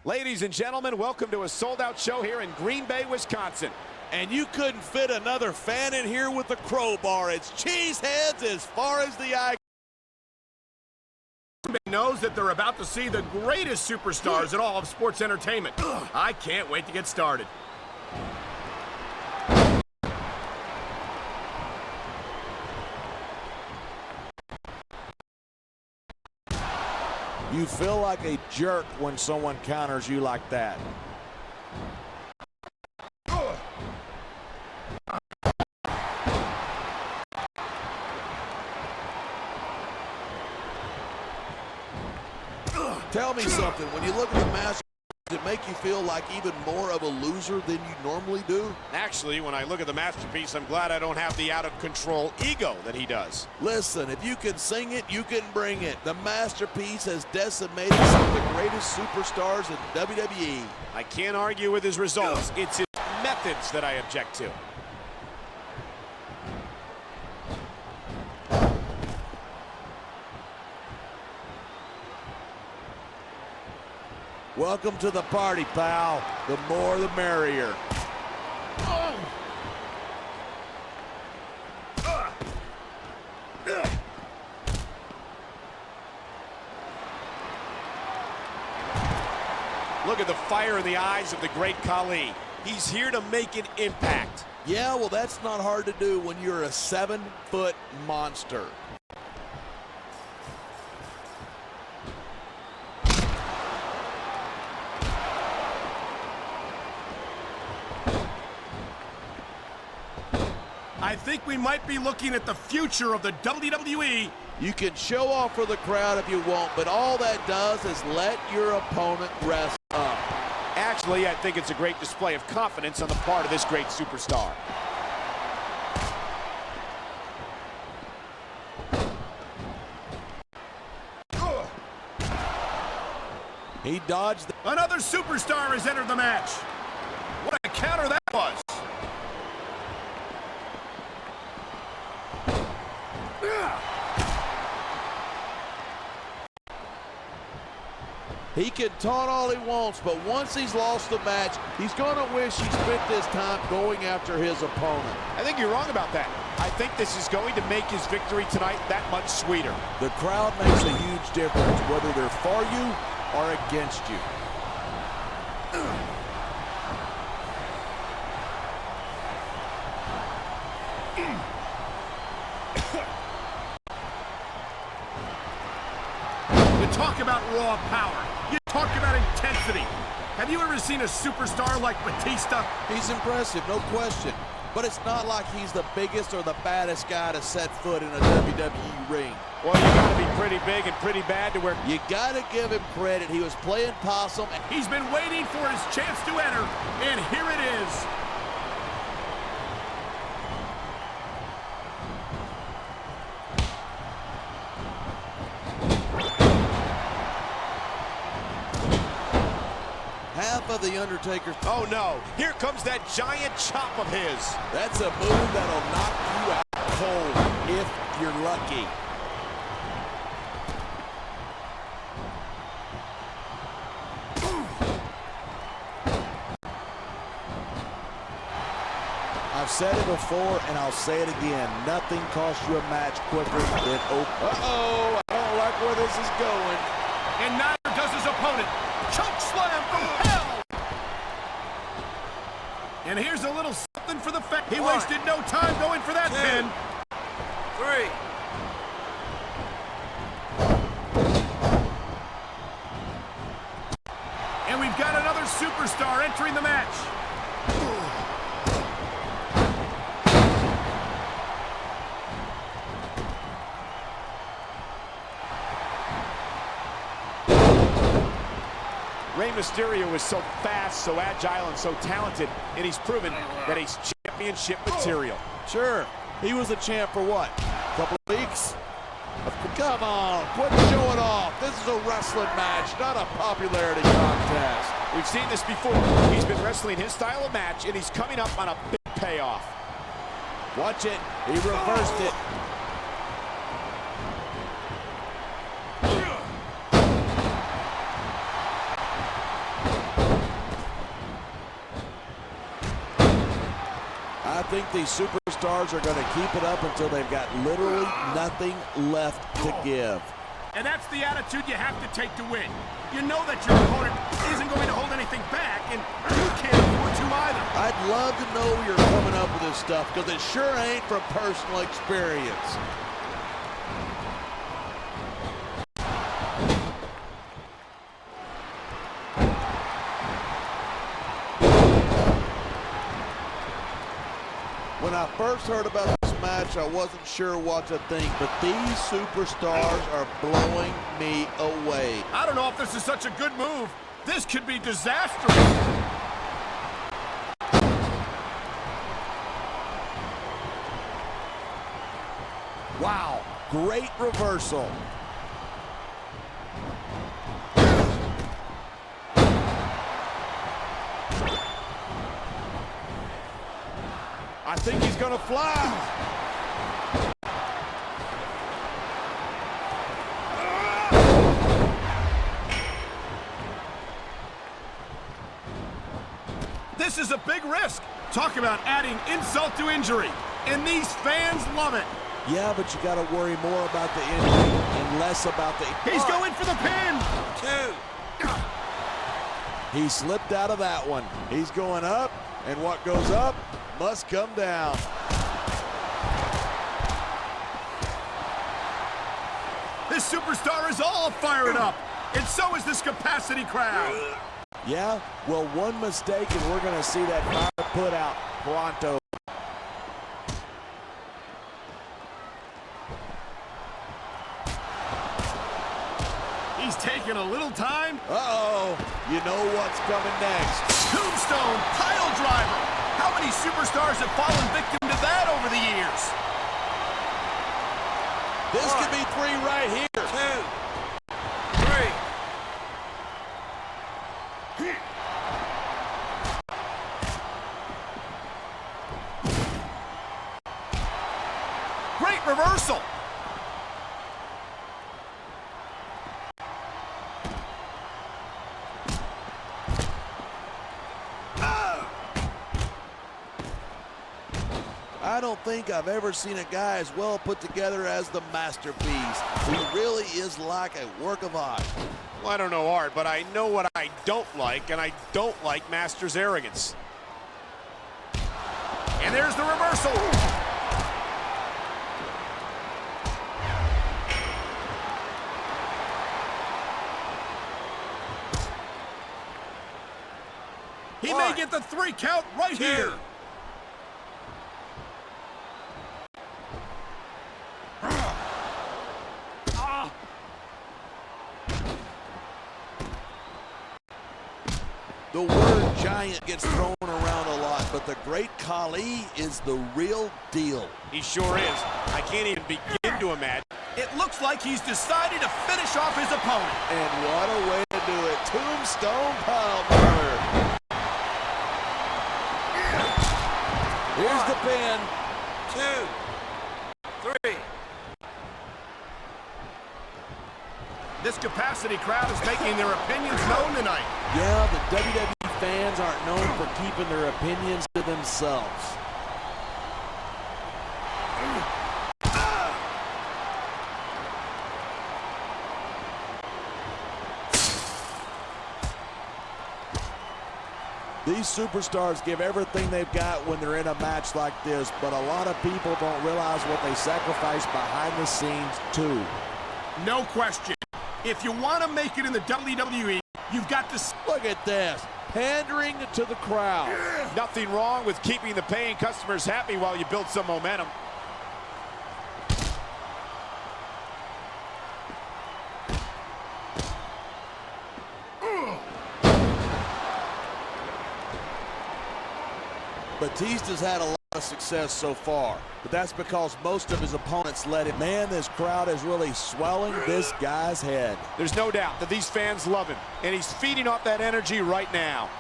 Ladies and gentlemen, welcome to a sold-out show here in Green Bay, Wisconsin. And you couldn't fit another fan in here with a crowbar. It's cheeseheads as far as the eye knows that they're about to see the greatest superstars in all of sports entertainment. I can't wait to get started. You feel like a jerk when someone counters you like that. Tell me something, when you look at the match, does it make you feel like even more of a loser than you normally do? Actually, when I look at the masterpiece, I'm glad I don't have the out-of-control ego that he does. Listen, if you can sing it, you can bring it. The masterpiece has decimated some of the greatest superstars in WWE. I can't argue with his results. It's his methods that I object to. Welcome to the party, pal. The more the merrier. Look at the fire in the eyes of the great Khali. He's here to make an impact. Yeah, well, that's not hard to do when you're a 7-foot monster. I think we might be looking at the future of the WWE. You can show off for the crowd if you want, but all that does is let your opponent rest up. Actually, I think it's a great display of confidence on the part of this great superstar. He dodged. Another superstar has entered the match. What a counter that was. He can taunt all he wants, but once he's lost the match, he's going to wish he spent this time going after his opponent. I think you're wrong about that. I think this is going to make his victory tonight that much sweeter. The crowd makes a huge difference, whether they're for you or against you. You talk about raw power. You talk about intensity. Have you ever seen a superstar like Batista? He's impressive, no question. But it's not like he's the biggest or the baddest guy to set foot in a WWE ring. Well, you got to be pretty big and pretty bad to where... You got to give him credit. He was playing possum. He's been waiting for his chance to enter, and here it is. Half of the Undertaker's... Oh, no. Here comes that giant chop of his. That's a move that'll knock you out cold if you're lucky. I've said it before, and I'll say it again. Nothing costs you a match quicker than Uh-oh, I don't like where this is going. And neither does his opponent. Choke slam from hell! And here's a little something for the fan. He wasted no time going for that pin. 3. And we've got another superstar entering the match. Rey Mysterio is so fast, so agile, and so talented, and he's proven that he's championship material. Sure, he was a champ for what? A couple of weeks? Come on, quit showing off. This is a wrestling match, not a popularity contest. We've seen this before. He's been wrestling his style of match, and he's coming up on a big payoff. Watch it. He reversed it. think these superstars are going to keep it up until they've got literally nothing left to give. And that's the attitude you have to take to win. You know that your opponent isn't going to hold anything back, and you can't afford to either. I'd love to know you're coming up with this stuff, because it sure ain't from personal experience. When I first heard about this match, I wasn't sure what to think, but these superstars are blowing me away. I don't know if this is such a good move. This could be disastrous. Wow, great reversal. I think he's gonna fly. This is a big risk. Talk about adding insult to injury. And these fans love it. Yeah, but you got to worry more about the injury and less about the... He's going for the pin. 2. He slipped out of that one. He's going up, and what goes up must come down. This superstar is all fired up. And so is this capacity crowd. Yeah, well, one mistake, and we're going to see that fire put out pronto. He's taking a little time. Uh-oh, you know what's coming next. Tombstone pile driver. How many superstars have fallen victim to that over the years? This could be 3 right here. 2, 3. Great reversal. I don't think I've ever seen a guy as well put together as the Masterpiece. He really is like a work of art. Well, I don't know art, but I know what I don't like, and I don't like Master's arrogance. And there's the reversal. He may get the 3 count right here. The word giant gets thrown around a lot, but the great Khali is the real deal. He sure is. I can't even begin to imagine. It looks like he's decided to finish off his opponent. And what a way to do it. Tombstone pile driver. Here's the pin. 2, 3. This capacity crowd is making their opinions known tonight. Yeah, the WWE fans aren't known for keeping their opinions to themselves. These superstars give everything they've got when they're in a match like this, but a lot of people don't realize what they sacrifice behind the scenes too. No question. If you want to make it in the WWE, you've got to... Look at this, pandering to the crowd. Nothing wrong with keeping the paying customers happy while you build some momentum. Batista's had a lot of success so far, but that's because most of his opponents let him. Man, this crowd is really swelling this guy's head. There's no doubt that these fans love him, and he's feeding off that energy right now.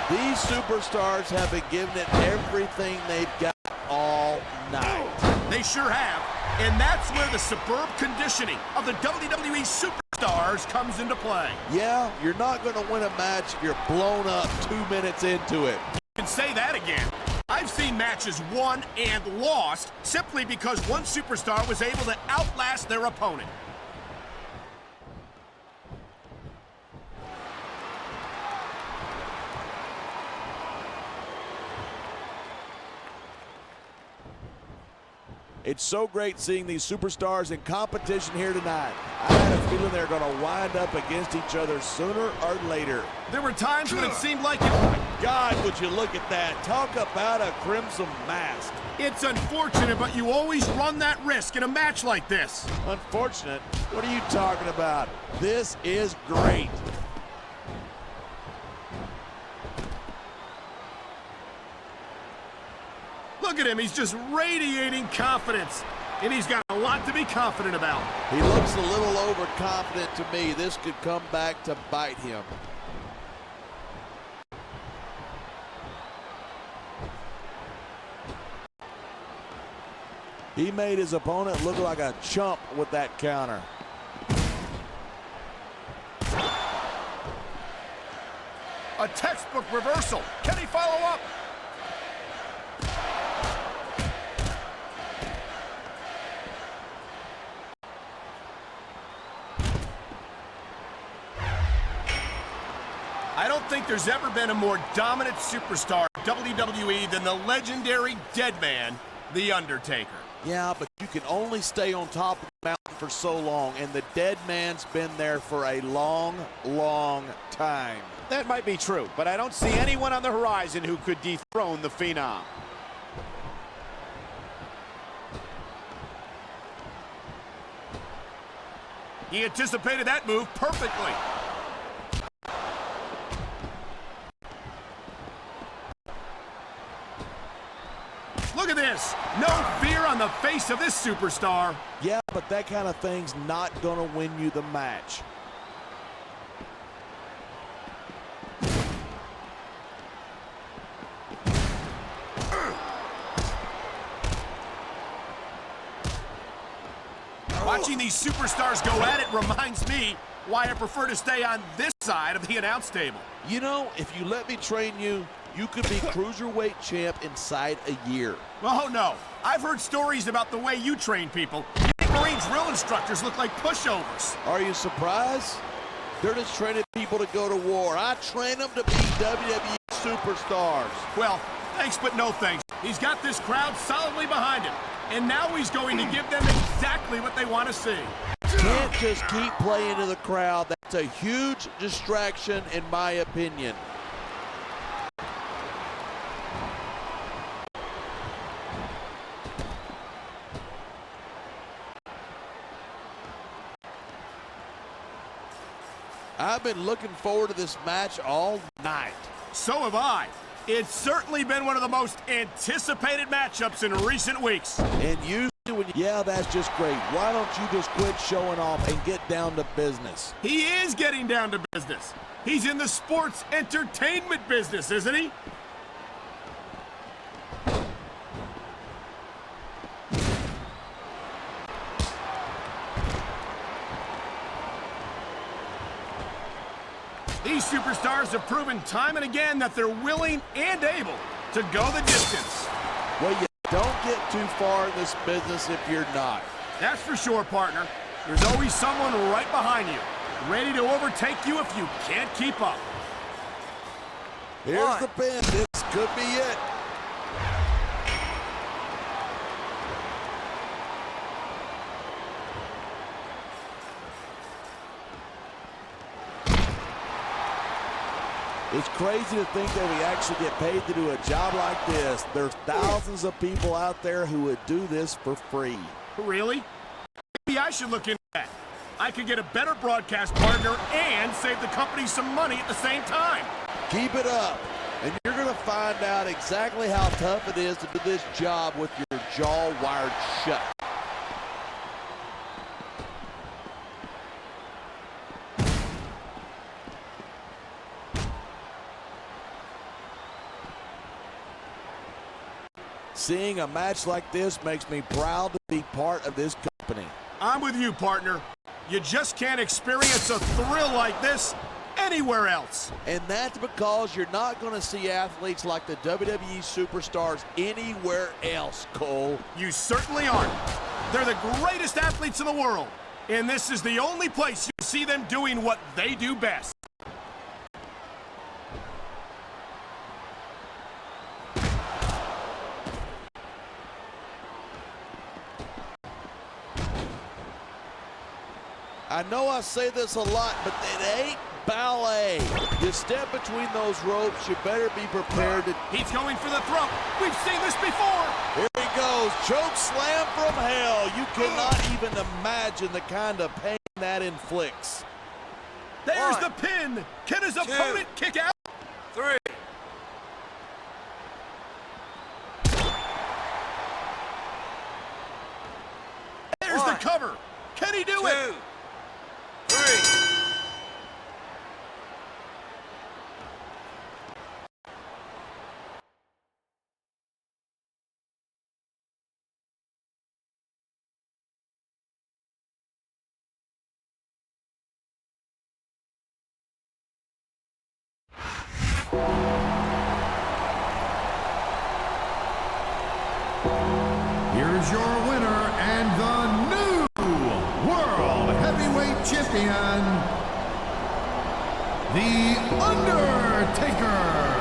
These superstars have been giving it everything they've got all night. They sure have. And that's where the superb conditioning of the WWE superstars comes into play. Yeah, you're not going to win a match if you're blown up 2 minutes into it. You can say that again. I've seen matches won and lost simply because one superstar was able to outlast their opponent. It's so great seeing these superstars in competition here tonight. I had a feeling they're going to wind up against each other sooner or later. There were times when it seemed like it. Oh my God, would you look at that? Talk about a crimson mask. It's unfortunate, but you always run that risk in a match like this. Unfortunate? What are you talking about? This is great. Look at him, he's just radiating confidence. And he's got a lot to be confident about. He looks a little overconfident to me. This could come back to bite him. He made his opponent look like a chump with that counter. A textbook reversal. Can he follow up? I don't think there's ever been a more dominant superstar in WWE than the legendary Dead Man, The Undertaker. Yeah, but you can only stay on top of the mountain for so long, and the Dead Man's been there for a long, long time. That might be true, but I don't see anyone on the horizon who could dethrone the Phenom. He anticipated that move perfectly. Look at this. No fear on the face of this superstar. Yeah, but that kind of thing's not going to win you the match. Watching these superstars go at it reminds me why I prefer to stay on this side of the announce table. You know, if you let me train you, you could be cruiserweight champ inside a year. Oh, no. I've heard stories about the way you train people. You think Marine drill instructors look like pushovers. Are you surprised? They're just training people to go to war. I train them to be WWE superstars. Well, thanks but no thanks. He's got this crowd solidly behind him. And now he's going to give them exactly what they want to see. Can't just keep playing to the crowd. That's a huge distraction in my opinion. I've been looking forward to this match all night. So have I. It's certainly been one of the most anticipated matchups in recent weeks. And usually when yeah, that's just great. Why don't you just quit showing off and get down to business? He is getting down to business. He's in the sports entertainment business, isn't he? These superstars have proven time and again that they're willing and able to go the distance. Well, you don't get too far in this business if you're not. That's for sure, partner. There's always someone right behind you, ready to overtake you if you can't keep up. Here's the pin. This could be it. It's crazy to think that we actually get paid to do a job like this. There's thousands of people out there who would do this for free. Really? Maybe I should look into that. I could get a better broadcast partner and save the company some money at the same time. Keep it up, and you're going to find out exactly how tough it is to do this job with your jaw wired shut. Seeing a match like this makes me proud to be part of this company. I'm with you, partner. You just can't experience a thrill like this anywhere else. And that's because you're not going to see athletes like the WWE superstars anywhere else, Cole. You certainly aren't. They're the greatest athletes in the world. And this is the only place you see them doing what they do best. I know I say this a lot, but it ain't ballet. You step between those ropes, you better be prepared to... He's going for the throat. We've seen this before. Here he goes, choke slam from hell. You cannot even imagine the kind of pain that inflicts. There's the pin. Can his opponent kick out? 3. There's the cover. Can he do it? 2, 3. Here's your winner and the new World Heavyweight Champion, The Undertaker.